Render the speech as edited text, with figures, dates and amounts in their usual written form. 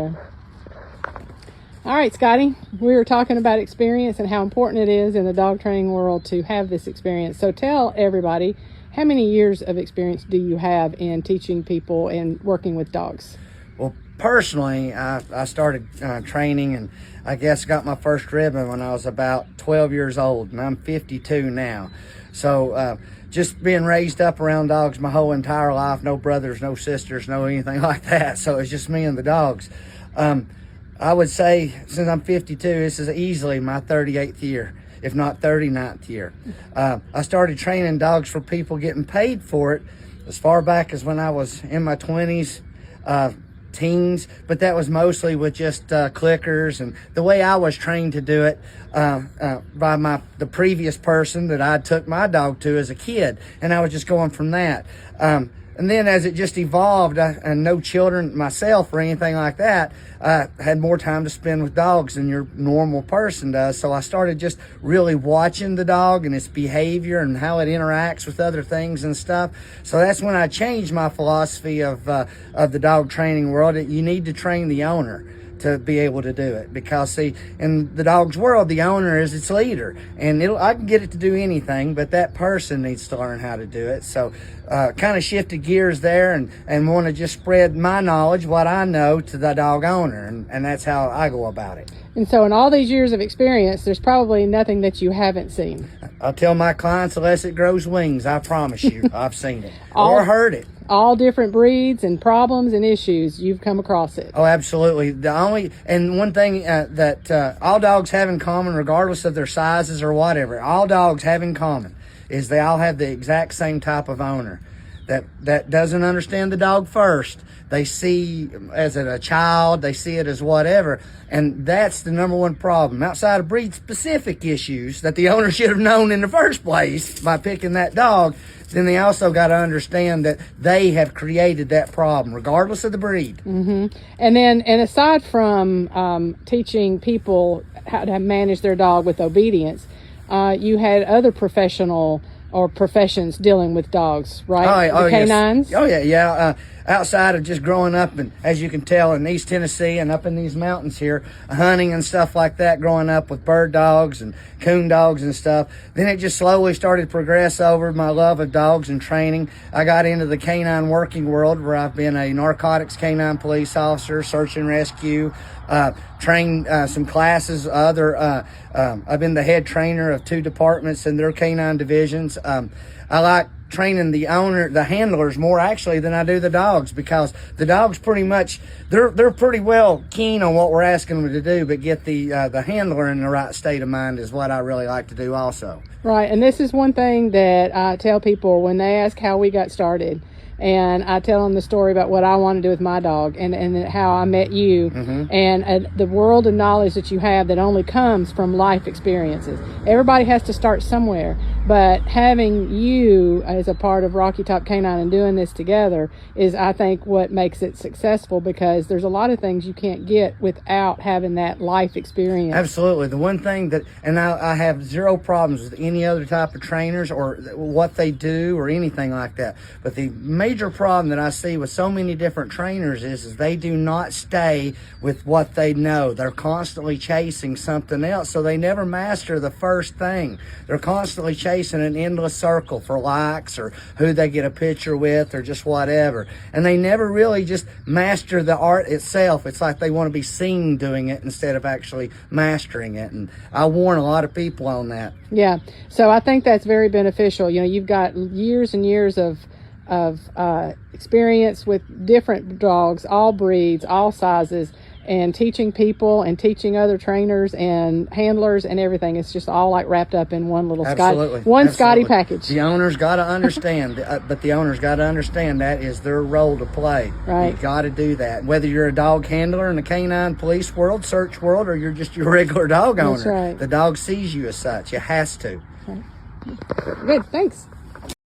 All right, Scotty, we were talking about experience and how important it is in the dog training world to have this experience. So tell everybody, how many years of experience do you have in teaching people and working with dogs? Well, personally, I started training, and I guess got my first ribbon when I was about 12 years old, and I'm 52 now. So just being raised up around dogs my whole entire life, no brothers, no sisters, no anything like that. So it's just me and the dogs. I would say since I'm 52, this is easily my 38th year, if not 39th year. I started training dogs for people getting paid for it as far back as when I was in my 20s, teens, but that was mostly with just clickers and the way I was trained to do it by the previous person that I took my dog to as a kid, and I was just going from that. And then as it just evolved, and no children myself or anything like that, I had more time to spend with dogs than your normal person does. So I started just really watching the dog and its behavior and how it interacts with other things and stuff. So that's when I changed my philosophy of the dog training world. You need to train the owner to be able to do it, because see, in the dog's world, the owner is its leader, and I can get it to do anything, but that person needs to learn how to do it. So kind of shifted gears there and want to just spread my knowledge, what I know, to the dog owner, and that's how I go about it. And so in all these years of experience, there's probably nothing that you haven't seen. I'll tell my clients, unless it grows wings, I promise you, I've seen it or heard it. All different breeds and problems and issues, you've come across it. Oh, absolutely. And one thing that all dogs have in common, regardless of their sizes or whatever, all dogs have in common is they all have the exact same type of owner that doesn't understand the dog first. They see as a child, they see it as whatever, and that's the number one problem. Outside of breed-specific issues that the owner should have known in the first place by picking that dog, then they also got to understand that they have created that problem, regardless of the breed. Mm-hmm. And aside from teaching people how to manage their dog with obedience, you had other professions dealing with dogs, right? The canines? Yes. Yeah. Outside of just growing up, and as you can tell, in East Tennessee and up in these mountains here, hunting and stuff like that, growing up with bird dogs and coon dogs and stuff, then it just slowly started to progress over my love of dogs and training. I got into the canine working world, where I've been a narcotics canine police officer, search and rescue, trained some classes. I've been the head trainer of 2 departments in their canine divisions. I like training the handlers more actually than I do the dogs, because the dogs pretty much, they're pretty well keen on what we're asking them to do, but get the handler in the right state of mind is what I really like to do also. Right, and this is one thing that I tell people when they ask how we got started. And I tell them the story about what I want to do with my dog and how I met you, and the world of knowledge that you have that only comes from life experiences. Everybody has to start somewhere, but having you as a part of Rocky Top Canine and doing this together is, I think, what makes it successful, because there's a lot of things you can't get without having that life experience. Absolutely. The one thing that, and I have zero problems with any other type of trainers or what they do or anything like that, but the major problem that I see with so many different trainers is they do not stay with what they know. They're constantly chasing something else, so they never master the first thing. They're constantly chasing an endless circle for likes or who they get a picture with or just whatever, and they never really just master the art itself. It's like they want to be seen doing it instead of actually mastering it, and I warn a lot of people on that. Yeah, so I think that's very beneficial. You know, you've got years and years of experience with different dogs, all breeds, all sizes, and teaching people and teaching other trainers and handlers and everything. It's just all like wrapped up in one little Scotty package. The owner's got to understand, but the owner's got to understand that is their role to play. Right. You've got to do that. Whether you're a dog handler in the canine police world, search world, or you're just your regular dog owner. That's right. The dog sees you as such. It has to. Right. Good, thanks.